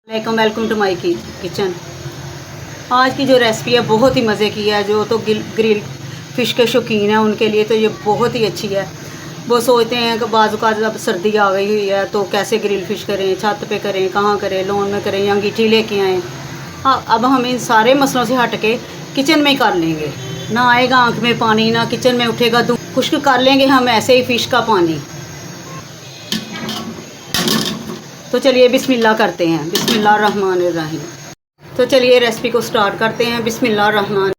Welcome to my kitchen. आज की जो रेसिपी है बहुत ही मज़े की है। जो तो ग्रिल फ़िश के शौकीन हैं उनके लिए तो ये बहुत ही अच्छी है। वो सोचते हैं कि बाज़ औक़ात अब सर्दी आ गई हुई है तो कैसे ग्रिल फ़िश करें, छत पे करें, कहाँ करें, लॉन में करें या अंगीठी लेके आएँ। हाँ, अब हम इन सारे मसलों से हट के किचन में ही कर लेंगे। ना आएगा आँख में पानी, ना किचन में उठेगा खुश्क कर लेंगे हम ऐसे ही फ़िश का पानी। तो चलिए बिस्मिल्लाह करते हैं। बिस्मिल्लाहिर्रहमानिर्रहीम। तो चलिए रेसिपी को स्टार्ट करते हैं। बिस्मिल्लाहिर्रहमान।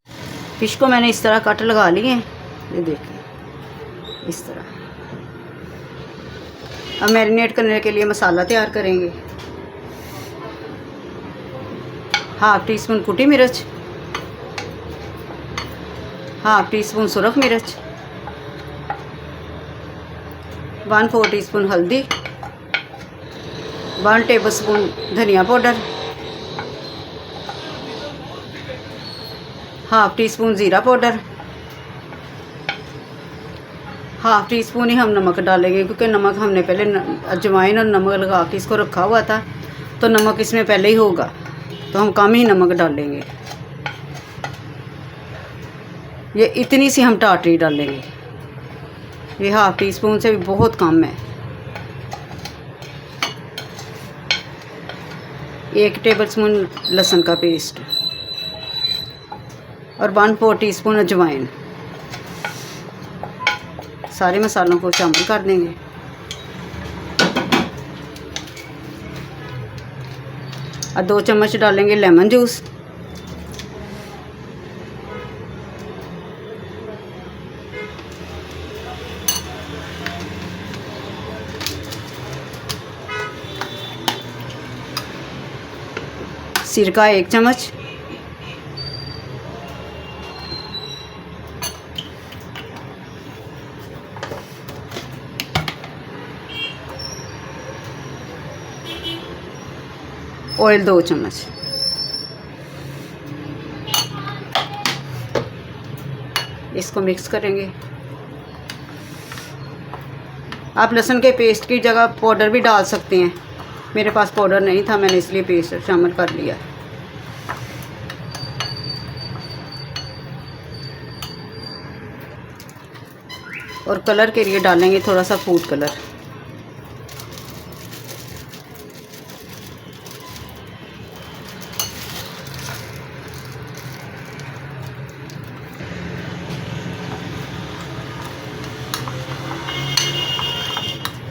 फ़िश को मैंने इस तरह कट लगा लिए हैं, ये देखिए इस तरह। अब मैरिनेट करने के लिए मसाला तैयार करेंगे। हाफ़ टी स्पून कुटी मिर्च, हाफ़ टी स्पून सुरख मिर्च, 1/4 टीस्पून हल्दी, 1 टेबलस्पून धनिया पाउडर, हाफ़ टी स्पून ज़ीरा पाउडर, हाफ़ टी स्पून ही हम नमक डालेंगे क्योंकि नमक हमने पहले अजवाइन और नमक लगा के इसको रखा हुआ था, तो नमक इसमें पहले ही होगा, तो हम कम ही नमक डालेंगे। ये इतनी सी हम टाटरी डालेंगे, ये हाफ़ टी स्पून से भी बहुत कम है। 1 टेबलस्पून लहसुन का पेस्ट और 1/4 टीस्पून अजवाइन। सारे मसालों को शामिल कर देंगे। और 2 चम्मच डालेंगे लेमन जूस, सिरका 1 चम्मच, ऑयल 2 चम्मच। इसको मिक्स करेंगे। आप लहसुन के पेस्ट की जगह पाउडर भी डाल सकते हैं। मेरे पास पाउडर नहीं था, मैंने इसलिए पेस्ट शामिल कर लिया। और कलर के लिए डालेंगे थोड़ा सा फूड कलर।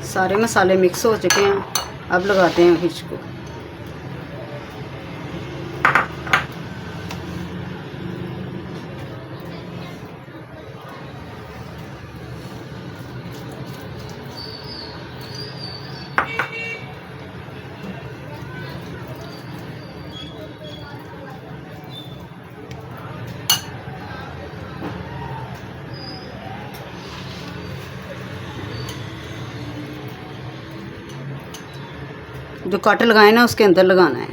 सारे मसाले मिक्स हो चुके हैं, अब लगाते हैं फिश को। जो कट लगाए ना उसके अंदर लगाना है।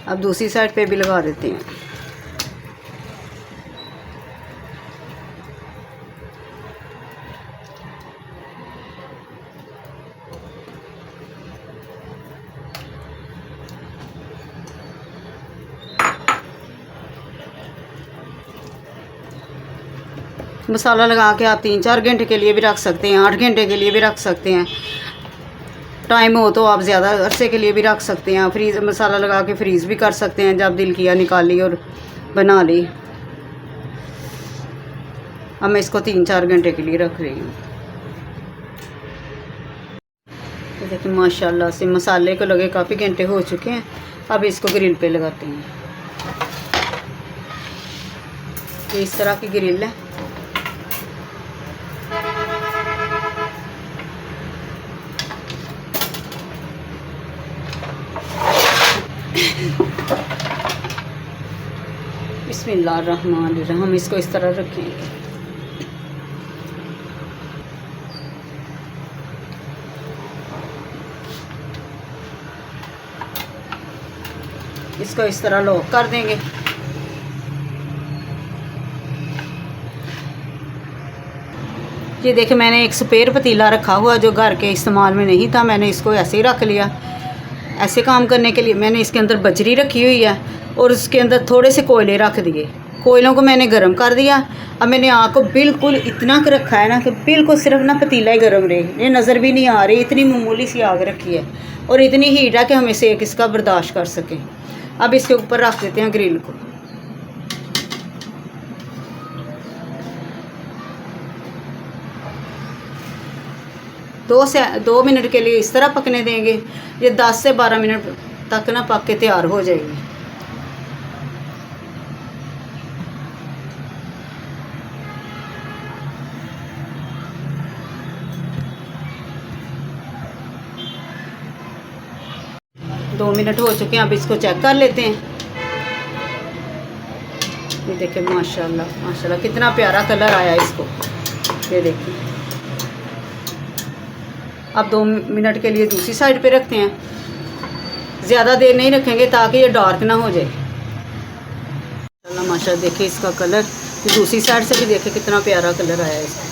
अब दूसरी साइड पे भी लगा देते हैं। मसाला लगा के आप 3-4 घंटे के लिए भी रख सकते हैं, 8 घंटे के लिए भी रख सकते हैं। टाइम हो तो आप ज़्यादा अरसे के लिए भी रख सकते हैं। फ्रीज़ मसाला लगा के फ्रीज़ भी कर सकते हैं, जब दिल किया निकाली और बना ली। अब मैं इसको 3-4 घंटे के लिए रख रही हूँ। देखिए माशाल्लाह से मसाले को लगे काफ़ी घंटे हो चुके हैं। अब इसको ग्रिल पे लगाते हैं। ये इस तरह की ग्रिल है। बिस्मिल्लाहिर्रहमानिर्रहीम। हम इसको इस तरह रखेंगे। इसको इस तरह लॉक कर देंगे। ये देखिए मैंने एक स्पेयर पतीला रखा हुआ जो घर के इस्तेमाल में नहीं था, मैंने इसको ऐसे ही रख लिया। ऐसे काम करने के लिए मैंने इसके अंदर बजरी रखी हुई है और उसके अंदर थोड़े से कोयले रख दिए। कोयलों को मैंने गर्म कर दिया। अब मैंने आग को बिल्कुल इतना रखा है ना कि बिल्कुल सिर्फ ना पतीला ही गर्म रहे, ये नज़र भी नहीं आ रही, इतनी मामूली सी आग रखी है और इतनी हीट है कि हम इसे एक इसका बर्दाश्त कर सकें। अब इसके ऊपर रख देते हैं ग्रिल को। दो मिनट के लिए इस तरह पकने देंगे। ये 10 से 12 मिनट तक ना पक के तैयार हो जाएगी। दो मिनट हो चुके हैं, अब इसको चेक कर लेते हैं। ये देखिए माशाल्लाह माशाल्लाह कितना प्यारा कलर आया इसको, ये देखिए। अब 2 मिनट के लिए दूसरी साइड पे रखते हैं। ज़्यादा देर नहीं रखेंगे ताकि ये डार्क ना हो जाए। माशाल्लाह देखिए इसका कलर, दूसरी साइड से भी देखिए कितना प्यारा कलर आया है इसका।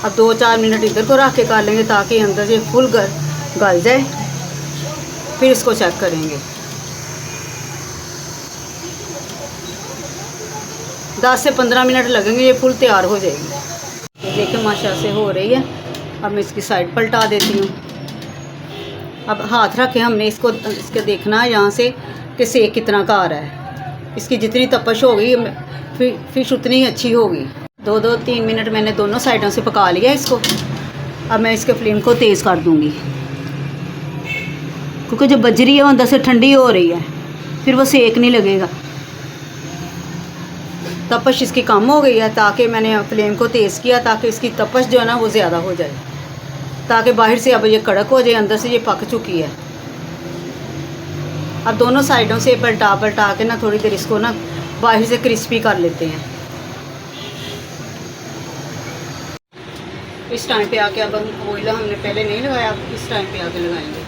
अब 2-4 मिनट इधर को रख के कर लेंगे ताकि अंदर से फुल गल जाए, फिर इसको चेक करेंगे। 10 से 15 मिनट लगेंगे, ये फुल तैयार हो जाएगी। ये देखिए माशाल्लाह से हो रही है। अब मैं इसकी साइड पलटा देती हूँ। अब हाथ रखे हमने इसको देखना है यहाँ से कि सेक कितना का आ रहा है। इसकी जितनी तपश होगी फिश उतनी ही अच्छी होगी। 2-3 मिनट मैंने दोनों साइडों से पका लिया इसको। अब मैं इसके फ्लेम को तेज़ कर दूँगी क्योंकि जो बजरी है वो अंदर से ठंडी हो रही है, फिर वो सेक नहीं लगेगा। तपश इसकी कम हो गई है, ताकि मैंने फ्लेम को तेज़ किया ताकि इसकी तपश जो है ना वो ज़्यादा हो जाए, ताकि बाहर से अब ये कड़क हो जाए, अंदर से ये पक चुकी है। अब दोनों साइडों से पलटा के ना थोड़ी देर इसको ना बाहर से क्रिस्पी कर लेते हैं। इस टाइम पे आके अब हम ऑयल हमने पहले नहीं लगाया, अब इस टाइम पे आके लगाएंगे।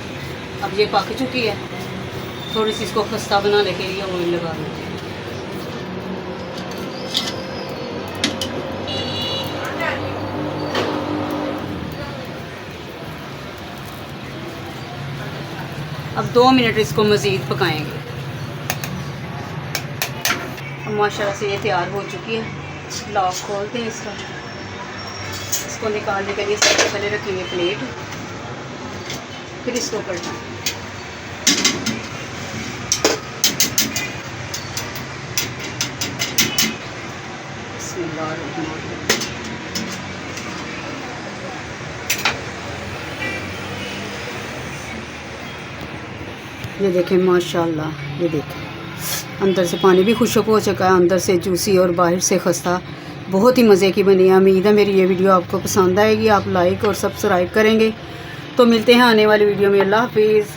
अब ये पक चुकी है, थोड़ी सी इसको खस्ता बनाने के लिए ऑयल लगा देते हैं। अब 2 मिनट इसको मज़ीद पकाएंगे। अब माशाल्लाह से ये तैयार हो चुकी है। लॉक खोलते हैं इसका। इसको निकालने के लिए सबसे पहले रखेंगे प्लेट, फिर इसको पलटाएं। ये देखें माशाल्लाह, ये देखें अंदर से पानी भी खुश्क हो चुका है, अंदर से जूसी और बाहर से खस्ता। बहुत ही मज़े की बनी है। उम्मीद है मेरी ये वीडियो आपको पसंद आएगी, आप लाइक और सब्सक्राइब करेंगे। तो मिलते हैं आने वाली वीडियो में। अल्लाह हाफिज़।